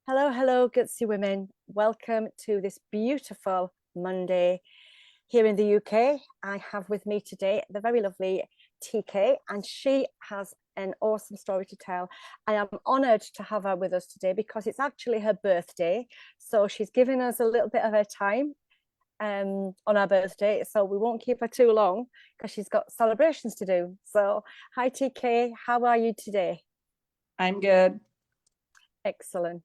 Hello, hello, Gutsy women. Welcome to this beautiful Monday here in the UK. I have with me today the very lovely TK, and she has an awesome story to tell. I am honoured to have her with us today because it's actually her birthday. So she's giving us a little bit of her time on her birthday. So we won't keep her too long because she's got celebrations to do. So, hi, TK. How are you today? I'm good. Excellent.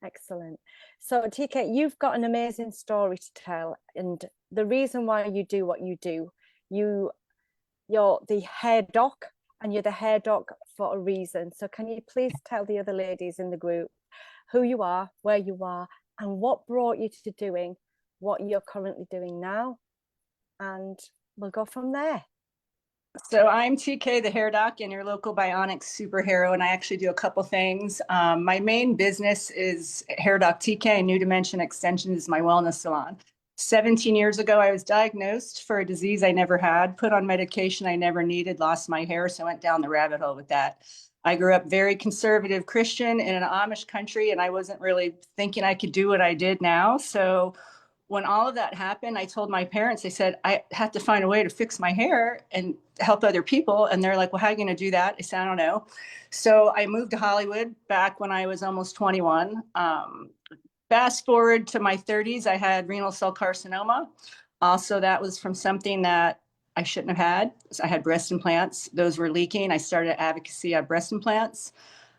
Excellent. So, TK, you've got an amazing story to tell, and the reason why you do what you do, you're the hair doc, and you're the hair doc for a reason. So, can you please tell the other ladies in the group who you are, where you are, and what brought you to doing what you're currently doing now? And we'll go from there. So I'm TK, the hair doc, and your local bionic superhero, and I actually do a couple things. My main business is HairDoc TK. New Dimension Extension is my wellness salon. 17 years ago, I was diagnosed for a disease I never had, put on medication I never needed, lost my hair, so I went down the rabbit hole with that. I grew up very conservative Christian in an Amish country, and I wasn't really thinking I could do what I did now. So when all of that happened, I told my parents, I said, I have to find a way to fix my hair and help other people. And they're like, well, how are you going to do that? I said, I don't know. So I moved to Hollywood back when I was almost 21. Fast forward to my 30s, I had renal cell carcinoma. Also, that was from something that I shouldn't have had. So I had breast implants. Those were leaking. I started advocacy on breast implants.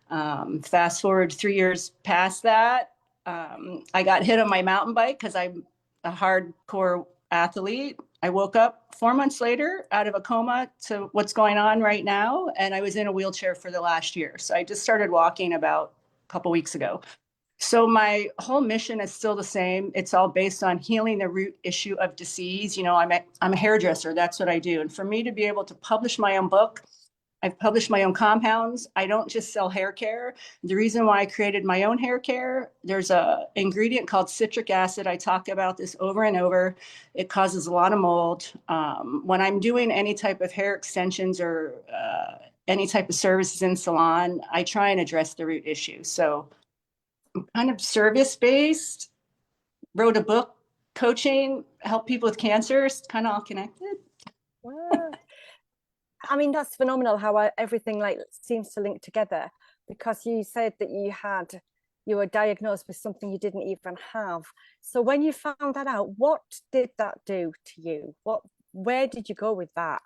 Fast forward 3 years past that, I got hit on my mountain bike because I'm a hardcore athlete. I woke up 4 months later out of a coma to what's going on right now. And I was in a wheelchair for the last year. So I just started walking about a couple weeks ago. So my whole mission is still the same. It's all based on healing the root issue of disease. I'm a hairdresser. That's what I do. And for me to be able to publish my own book, I've published my own compounds. I don't just sell hair care. The reason why I created my own hair care, there's a ingredient called citric acid. I talk about this over and over. It causes a lot of mold. When I'm doing any type of hair extensions or any type of services in salon, I try and address the root issue. So I'm kind of service-based, wrote a book, coaching, help people with cancer. It's kind of all connected. Wow. I mean, that's phenomenal how everything like seems to link together, because you said that you were diagnosed with something you didn't even have. So when you found that out, what did that do to you? Where did you go with that?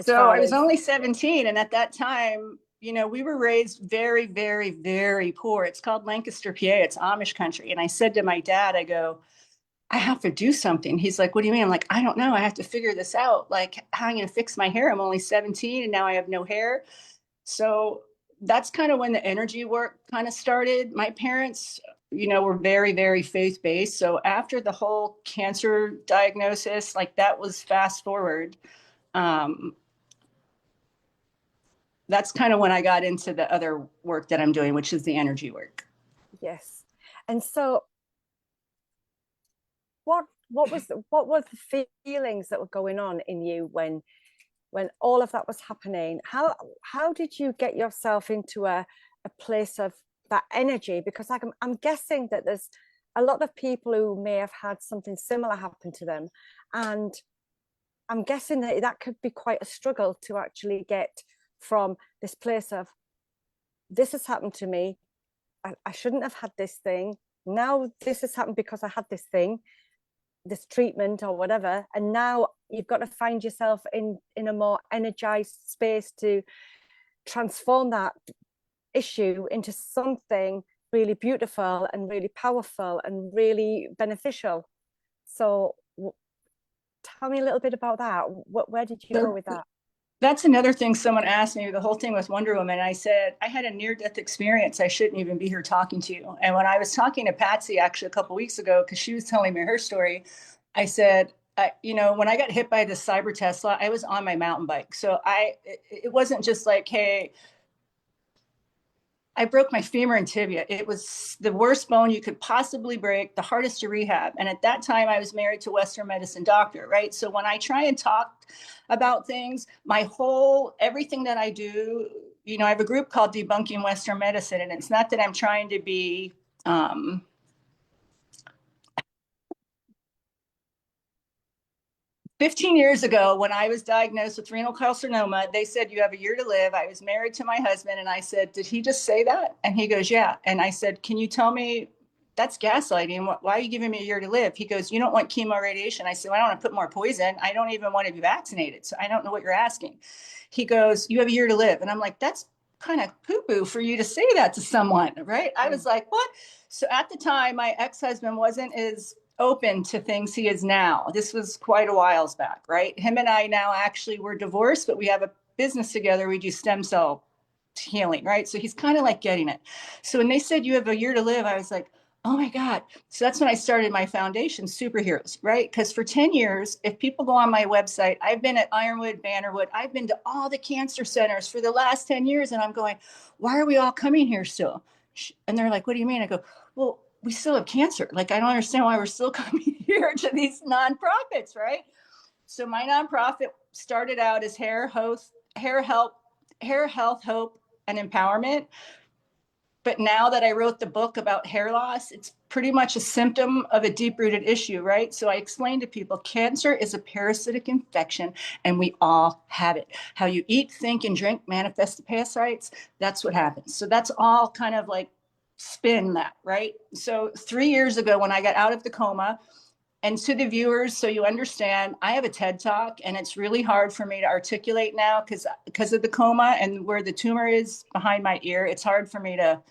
So I was only 17, and at that time, we were raised very, very, very poor. It's called Lancaster, PA. It's Amish country. And I said to my dad, I go, I have to do something. He's like, what do you mean? I'm like, I don't know. I have to figure this out. Like, how am I going to fix my hair? I'm only 17 and now I have no hair. So that's kind of when the energy work kind of started. My parents, were very, very faith-based. So after the whole cancer diagnosis, like that was fast forward. That's kind of when I got into the other work that I'm doing, which is the energy work. Yes. And so what were the feelings that were going on in you when all of that was happening? How did you get yourself into a place of that energy? Because I'm guessing that there's a lot of people who may have had something similar happen to them, and I'm guessing that could be quite a struggle to actually get from this place of, this has happened to me, I shouldn't have had this thing, now this has happened because I had this thing, this treatment or whatever, and now you've got to find yourself in a more energized space to transform that issue into something really beautiful and really powerful and really beneficial. So tell me a little bit about that. Where did you go with that? That's another thing someone asked me, the whole thing with Wonder Woman. I said, I had a near-death experience. I shouldn't even be here talking to you. And when I was talking to Patsy actually a couple of weeks ago, because she was telling me her story, I said, when I got hit by the Cyber Tesla, I was on my mountain bike. So it wasn't just like, hey, I broke my femur and tibia. It was the worst bone you could possibly break, the hardest to rehab. And at that time, I was married to a Western medicine doctor, right? So when I try and talk about things, everything that I do, I have a group called Debunking Western Medicine. And it's not that I'm trying to be um, 15 years ago, when I was diagnosed with renal carcinoma, they said, you have a year to live. I was married to my husband, and I said, did he just say that? And he goes, yeah. And I said, can you tell me, that's gaslighting. Why are you giving me a year to live? He goes, you don't want chemo radiation. I said, well, I don't want to put more poison. I don't even want to be vaccinated. So I don't know what you're asking. He goes, you have a year to live. And I'm like, that's kind of poo-poo for you to say that to someone, right? I was like, what? So at the time, my ex-husband wasn't as open to things he is now. This was quite a whiles back, right? Him and I now actually we're divorced, but we have a business together. We do stem cell healing, right? So he's kind of like getting it. So when they said you have a year to live, I was like, oh my God. So that's when I started my foundation, Superheroes, right? Because for 10 years, if people go on my website, I've been at Ironwood, Bannerwood, I've been to all the cancer centers for the last 10 years. And I'm going, why are we all coming here still? And they're like, what do you mean? I go, well, we still have cancer. Like, I don't understand why we're still coming here to these nonprofits, right? So my nonprofit started out as hair health, hope, and empowerment. But now that I wrote the book about hair loss, it's pretty much a symptom of a deep-rooted issue, right? So I explain to people, cancer is a parasitic infection, and we all have it. How you eat, think, and drink manifest the parasites. That's what happens. So that's all kind of like spin that, right? So 3 years ago, when I got out of the coma, and to the viewers, so you understand, I have a TED Talk, and it's really hard for me to articulate now because of the coma and where the tumor is behind my ear. It's hard for me to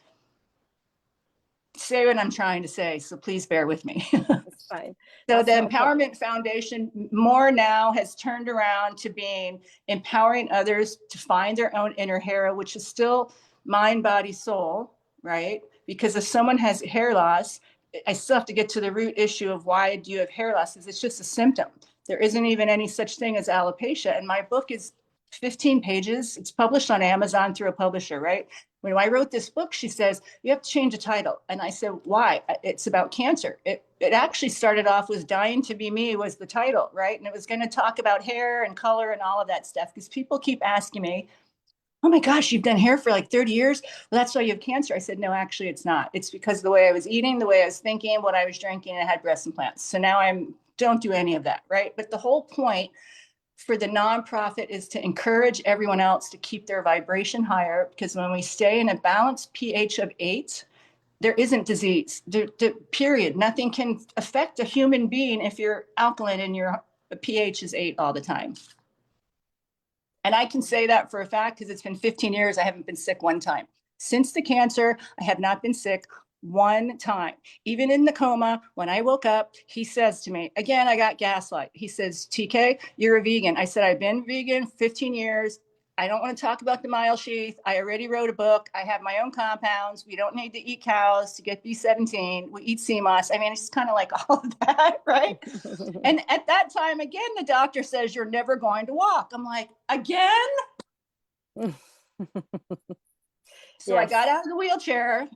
say what I'm trying to say, so please bear with me. It's fine. So the Empowerment Foundation more now has turned around to being empowering others to find their own inner hero, which is still mind, body, soul, right? Because if someone has hair loss, I still have to get to the root issue of why do you have hair loss? It's just a symptom. There isn't even any such thing as alopecia. And my book is 15 pages. It's published on Amazon through a publisher, right? When I wrote this book, she says, you have to change the title. And I said, why? It's about cancer. It actually started off with Dying to Be Me was the title, right? And it was going to talk about hair and color and all of that stuff, because people keep asking me, oh my gosh, you've done hair for like 30 years. Well, that's why you have cancer. I said, no, actually it's not. It's because the way I was eating, the way I was thinking, what I was drinking, and I had breast implants. So now don't do any of that, right? But the whole point for the nonprofit is to encourage everyone else to keep their vibration higher, because when we stay in a balanced pH of 8, there isn't disease, period. Nothing can affect a human being if you're alkaline and your pH is 8 all the time. And I can say that for a fact because it's been 15 years. I haven't been sick one time. Since the cancer, I have not been sick one time. Even in the coma, when I woke up, he says to me, again, I got gaslight. He says, TK, you're a vegan. I said, I've been vegan 15 years. I don't want to talk about the mile sheath. I already wrote a book. I have my own compounds. We don't need to eat cows to get B17. We eat CMOS. I mean, it's kind of like all of that, right? And at that time, again, the doctor says, you're never going to walk. I'm like, again? So yes. I got out of the wheelchair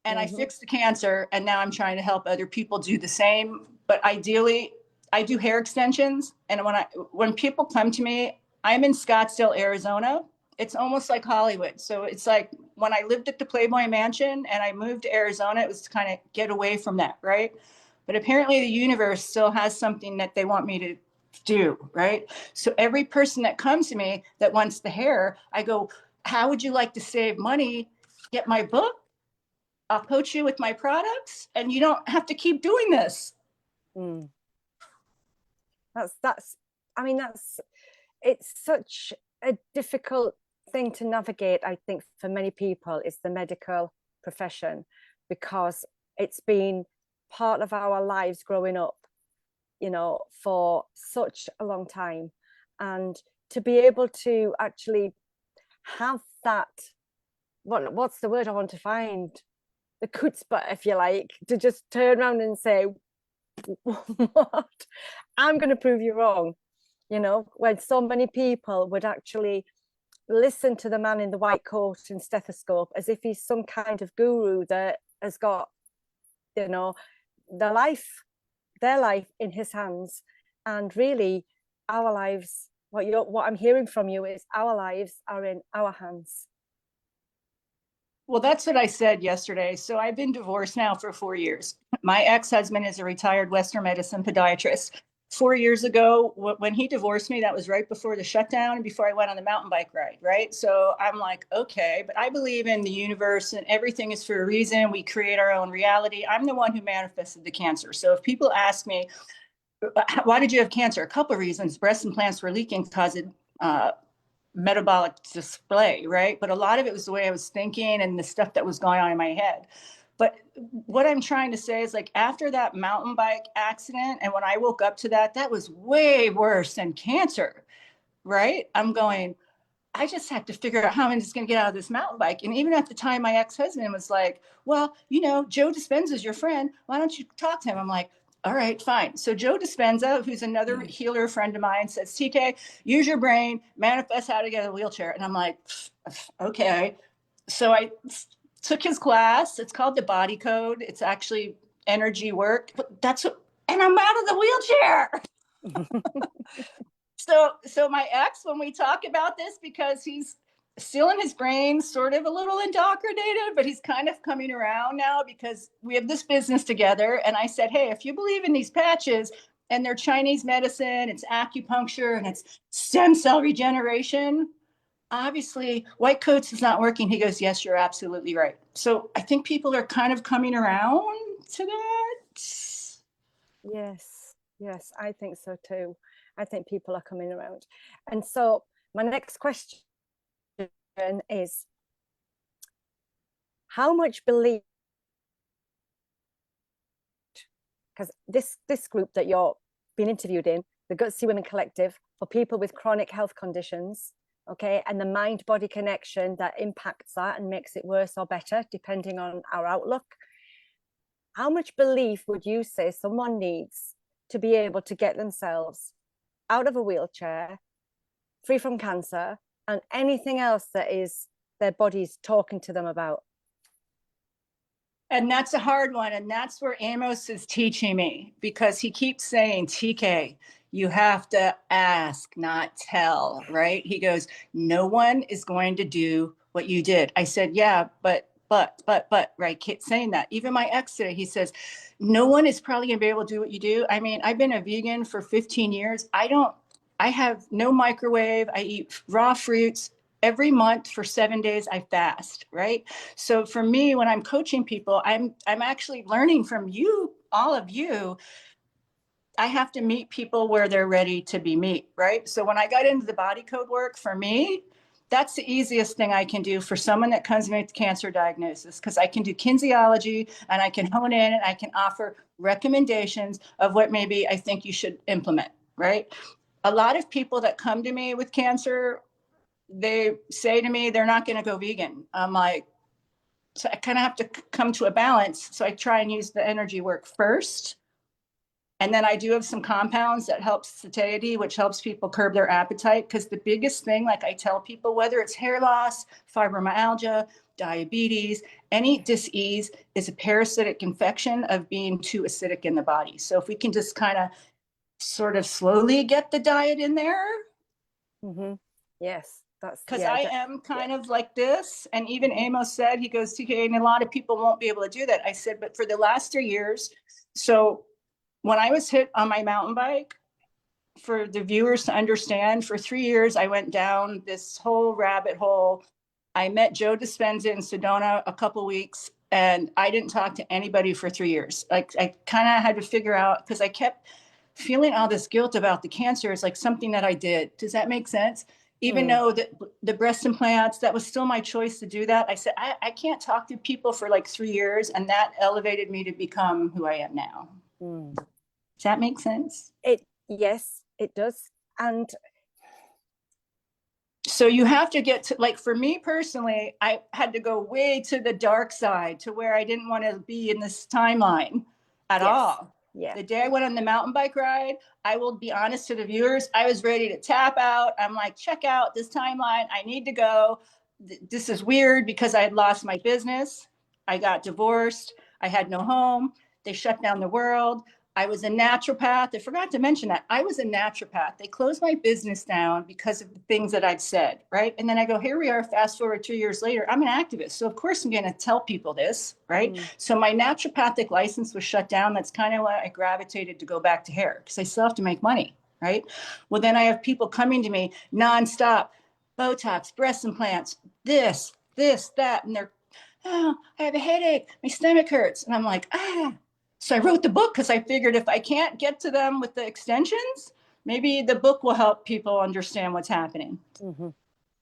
and I fixed the cancer. And now I'm trying to help other people do the same. But ideally, I do hair extensions. And when people come to me, I'm in Scottsdale, Arizona. It's almost like Hollywood. So it's like when I lived at the Playboy Mansion and I moved to Arizona, it was to kind of get away from that, right? But apparently the universe still has something that they want me to do, right? So every person that comes to me that wants the hair, I go, how would you like to save money? Get my book. I'll coach you with my products and you don't have to keep doing this. It's such a difficult thing to navigate, I think, for many people, is the medical profession, because it's been part of our lives growing up, you know, for such a long time. And to be able to actually have that, what's the word I want to find? The chutzpah, if you like, to just turn around and say, what? I'm going to prove you wrong. You know, when so many people would actually listen to the man in the white coat and stethoscope as if he's some kind of guru that has got, you know, their life in his hands. And really, our lives, what I'm hearing from you is our lives are in our hands. Well, that's what I said yesterday. So I've been divorced now for 4 years. My ex-husband is a retired Western medicine podiatrist. 4 years ago, when he divorced me, that was right before the shutdown and before I went on the mountain bike ride, right? So I'm like, okay, but I believe in the universe and everything is for a reason. We create our own reality. I'm the one who manifested the cancer. So if people ask me, why did you have cancer? A couple of reasons. Breast implants were leaking, causing metabolic display, right? But a lot of it was the way I was thinking and the stuff that was going on in my head. But what I'm trying to say is, like, after that mountain bike accident, and when I woke up to that, that was way worse than cancer, right? I'm going, I just have to figure out how I'm just going to get out of this mountain bike. And even at the time, my ex-husband was like, well, you know, Joe Dispenza's your friend. Why don't you talk to him? I'm like, all right, fine. So Joe Dispenza, who's another healer friend of mine, says, TK, use your brain, manifest how to get a wheelchair. And I'm like, okay. So I took his class. It's called the Body Code. It's actually energy work. But that's what, and I'm out of the wheelchair. So my ex, when we talk about this, because he's still in his brain, sort of a little indoctrinated, but he's kind of coming around now because we have this business together. And I said, hey, if you believe in these patches and they're Chinese medicine, it's acupuncture and it's stem cell regeneration, obviously white coats is not working. He goes, yes, you're absolutely right. So I think people are kind of coming around to that. Yes, I think so too. I think people are coming around. And so my next question is, how much belief, because this group that you're being interviewed in, the Gutsy Women Collective, for people with chronic health conditions, okay, and the mind-body connection that impacts that and makes it worse or better, depending on our outlook, how much belief would you say someone needs to be able to get themselves out of a wheelchair, free from cancer, and anything else that is their body's talking to them about? And that's a hard one. And that's where Amos is teaching me, because he keeps saying, TK, you have to ask, not tell, right? He goes, no one is going to do what you did. I said, yeah, but, right? Keep saying that. Even my ex today, he says, no one is probably going to be able to do what you do. I mean, I've been a vegan for 15 years. I have no microwave. I eat raw fruits. Every month for 7 days, I fast, right? So for me, when I'm coaching people, I'm actually learning from you, all of you. I have to meet people where they're ready to be met, right? So when I got into the body code work, for me, that's the easiest thing I can do for someone that comes to me with cancer diagnosis, because I can do kinesiology and I can hone in and I can offer recommendations of what maybe I think you should implement, right? A lot of people that come to me with cancer, they say to me they're not going to go vegan. I'm like, so I kind of have to come to a balance. So I try and use the energy work first. And then I do have some compounds that help satiety, which helps people curb their appetite. Because the biggest thing, like I tell people, whether it's hair loss, fibromyalgia, diabetes, any dis-ease, is a parasitic infection of being too acidic in the body. So if we can just kind of sort of slowly get the diet in there. Mm-hmm. Yes, that's because I am kind of like this. And even Amos said, he goes, TK, and a lot of people won't be able to do that. I said, but for the last 3 years, so when I was hit on my mountain bike, for the viewers to understand, for 3 years, I went down this whole rabbit hole. I met Joe Dispenza in Sedona a couple weeks, and I didn't talk to anybody for 3 years. Like, I kind of had to figure out, because I kept feeling all this guilt about the cancer. It's like something that I did. Does that make sense? Even though the breast implants, that was still my choice to do that. I said, I can't talk to people for like 3 years. And that elevated me to become who I am now. Does that make sense? Yes, it does. And so you have to get to, like, for me personally, I had to go way to the dark side, to where I didn't want to be in this timeline at all. Yeah. The day I went on the mountain bike ride, I will be honest to the viewers, I was ready to tap out. I'm like, check out this timeline. I need to go. This is weird, because I had lost my business. I got divorced. I had no home. They shut down the world. I was a naturopath. I forgot to mention that. I was a naturopath. They closed my business down because of the things that I'd said, right? And then I go, here we are, fast forward 2 years later. I'm an activist. So, of course, I'm going to tell people this, right? So my naturopathic license was shut down. That's kind of why I gravitated to go back to hair, because I still have to make money, right? Well, then I have people coming to me nonstop, Botox, breast implants, this, that. And they're, oh, I have a headache. My stomach hurts. And I'm like, ah. So I wrote the book because I figured if I can't get to them with the extensions, maybe the book will help people understand what's happening. Does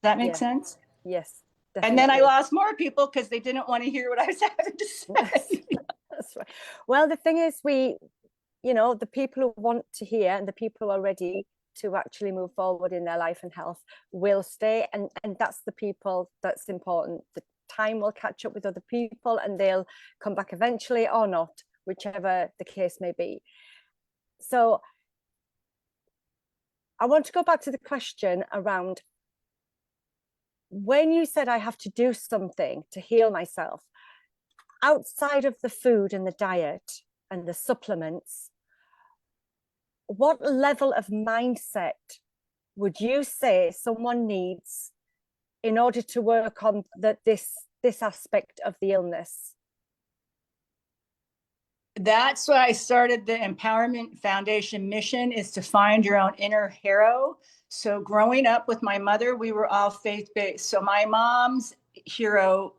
that make sense? Yes, definitely. And then I lost more people because they didn't want to hear what I was having to say. That's right. Well, the thing is, the people who want to hear and the people who are ready to actually move forward in their life and health will stay. And that's the people that's important. The time will catch up with other people and they'll come back eventually or not, whichever the case may be. So I want to go back to the question around when you said I have to do something to heal myself, outside of the food and the diet and the supplements, what level of mindset would you say someone needs in order to work on this aspect of the illness? That's why I started the Empowerment Foundation mission, is to find your own inner hero. So growing up with my mother, we were all faith-based. So my mom's hero,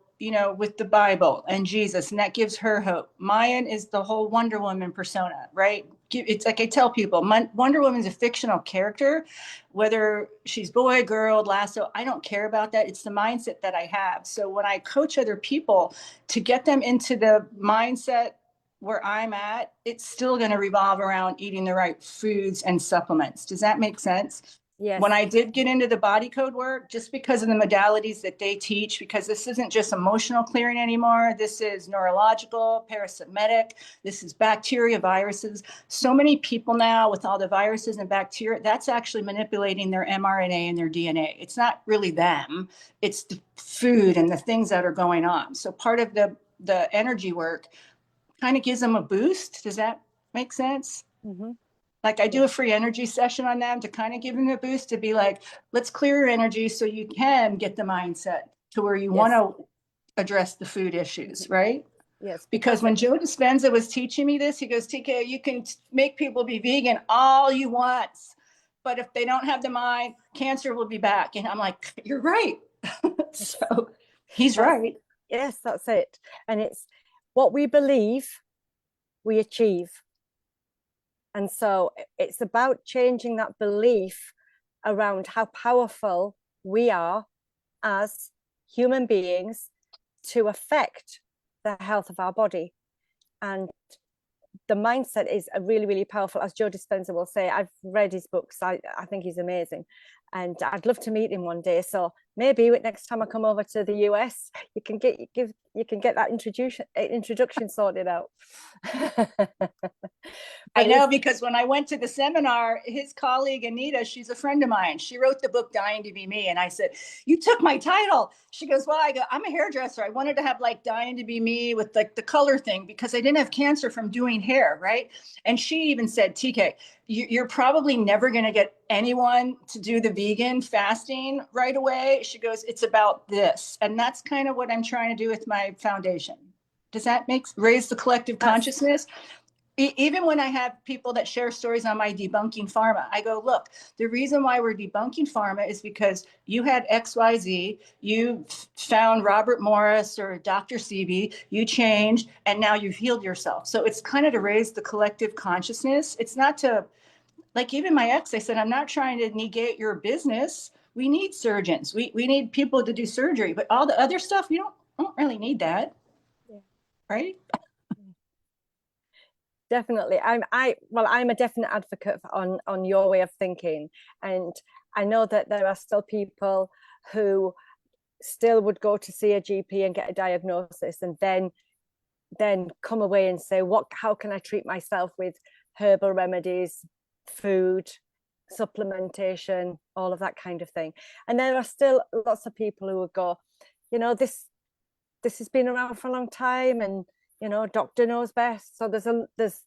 with the Bible and Jesus, and that gives her hope. Mine is the whole Wonder Woman persona, right? It's like I tell people, Wonder Woman's a fictional character, whether she's boy, girl, lasso, I don't care about that. It's the mindset that I have. So when I coach other people to get them into the mindset where I'm at, it's still going to revolve around eating the right foods and supplements. Does that make sense? Yes. When I did get into the body code work, just because of the modalities that they teach, because this isn't just emotional clearing anymore, this is neurological, parasitic, this is bacteria, viruses. So many people now with all the viruses and bacteria, that's actually manipulating their mRNA and their DNA. It's not really them, it's the food and the things that are going on. So part of the energy work kind of gives them a boost. Does that make sense? Like I do a free energy session on them to kind of give them a boost, to be like, let's clear your energy so you can get the mindset to where you want to address the food issues, right? Yes. Because when Joe Dispenza was teaching me this, he goes, TK, you can make people be vegan all you want, but if they don't have the mind, cancer will be back. And I'm like, you're right. So he's right. Yes, that's it. And it's what we believe, we achieve. And so it's about changing that belief around how powerful we are as human beings to affect the health of our body. And the mindset is a really, really powerful, as Joe Dispenza will say. I've read his books. I think he's amazing. And I'd love to meet him one day. So maybe next time I come over to the US, you can get that introduction sorted out. I know, because when I went to the seminar, his colleague Anita, she's a friend of mine, she wrote the book Dying to Be Me, and I said, you took my title. She goes, well, I'm a hairdresser. I wanted to have like Dying to Be Me with like the color thing, because I didn't have cancer from doing hair, right? And she even said, TK, you're probably never going to get anyone to do the vegan fasting right away. She goes, it's about this. And that's kind of what I'm trying to do with my foundation. Does that raise the collective consciousness? Even when I have people that share stories on my debunking pharma, I go, look, the reason why we're debunking pharma is because you had XYZ, you found Robert Morris or Dr. Sebi, you changed, and now you've healed yourself. So it's kind of to raise the collective consciousness. It's not to, like even my ex, I said, I'm not trying to negate your business. We need surgeons. We need people to do surgery, but all the other stuff, we don't really need that, right? Definitely. I'm a definite advocate on your way of thinking. And I know that there are still people who still would go to see a GP and get a diagnosis and then come away and say, how can I treat myself with herbal remedies, food, supplementation, all of that kind of thing. And there are still lots of people who would go, this has been around for a long time, and doctor knows best. So there's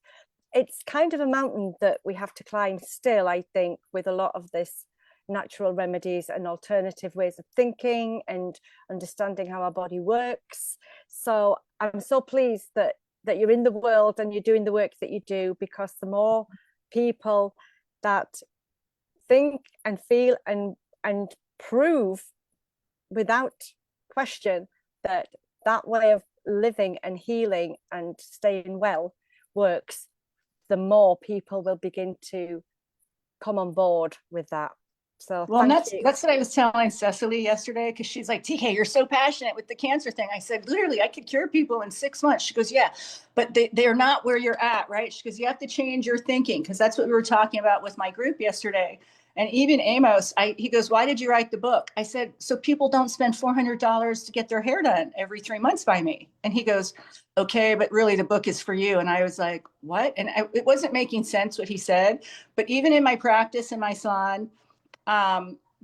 it's kind of a mountain that we have to climb still, I think, with a lot of this natural remedies and alternative ways of thinking and understanding how our body works. So I'm so pleased that you're in the world and you're doing the work that you do, because the more people that think and feel and prove without question that that way of living and healing and staying well works, the more people will begin to come on board with that. So well, and that's what I was telling Cecily yesterday, because she's like, TK, you're so passionate with the cancer thing. I said, literally, I could cure people in 6 months. She goes, yeah, but they're not where you're at, right? She goes, you have to change your thinking, because that's what we were talking about with my group yesterday. And even Amos, he goes, why did you write the book? I said, so people don't spend $400 to get their hair done every 3 months by me. And he goes, okay, but really the book is for you. And I was like, what? And it wasn't making sense what he said. But even in my practice in my salon,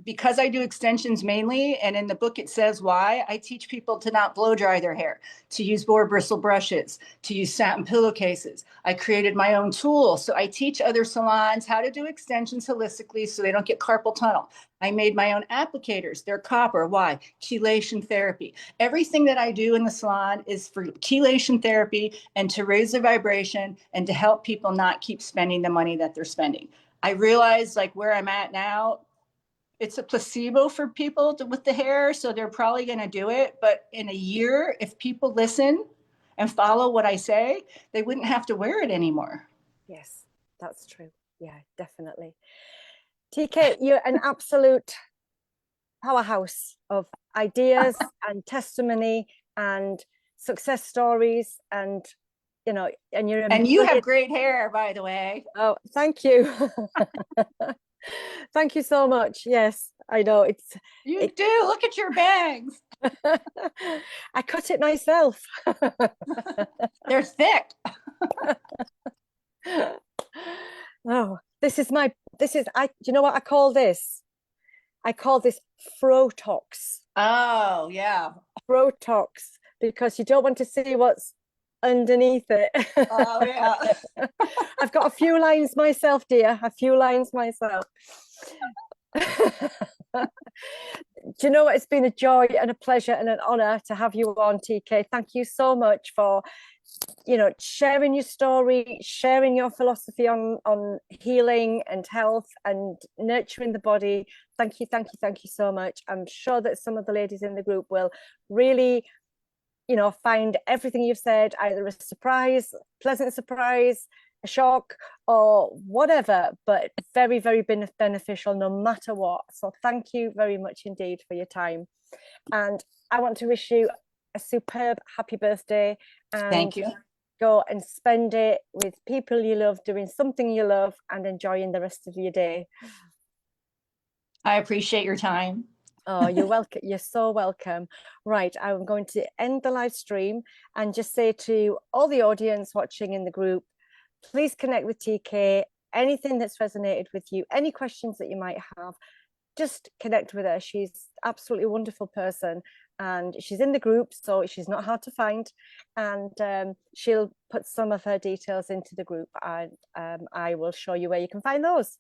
because I do extensions mainly, and in the book it says why, I teach people to not blow dry their hair, to use boar bristle brushes, to use satin pillowcases. I created my own tool. So I teach other salons how to do extensions holistically so they don't get carpal tunnel. I made my own applicators. They're copper. Why? Chelation therapy. Everything that I do in the salon is for chelation therapy and to raise the vibration and to help people not keep spending the money that they're spending. I realize, like, where I'm at now, it's a placebo for people with the hair, so they're probably going to do it. But in a year, if people listen and follow what I say, they wouldn't have to wear it anymore. Yes, that's true. Yeah, definitely. TK, you're an absolute powerhouse of ideas and testimony and success stories, and and you have great hair, by the way. Oh, thank you. Thank you so much. Yes, I know you do. Look at your bangs. I cut it myself. They're thick. Oh, do you know what I call this? I call this Frotox. Oh, yeah. Frotox, because you don't want to see what's underneath it. Oh, yeah. I've got a few lines myself, dear. A few lines myself. Do you know what? It's been a joy and a pleasure and an honor to have you on, TK. Thank you so much for sharing your story, sharing your philosophy on healing and health and nurturing the body. Thank you so much. I'm sure that some of the ladies in the group will really find everything you've said either a surprise, pleasant surprise, a shock, or whatever, but very, very beneficial no matter what. So thank you very much indeed for your time. And I want to wish you a superb happy birthday, and thank you. Go and spend it with people you love, doing something you love, and enjoying the rest of your day. I appreciate your time. Oh, you're welcome. You're so welcome. Right, I'm going to end the live stream and just say to all the audience watching in the group, please connect with TK. Anything that's resonated with you, any questions that you might have, just connect with her. She's absolutely wonderful person, and she's in the group, so she's not hard to find, and she'll put some of her details into the group, and I will show you where you can find those.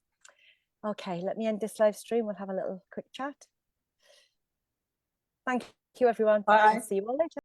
Okay, let me end this live stream. We'll have a little quick chat. Thank you, everyone. Bye. See you all later.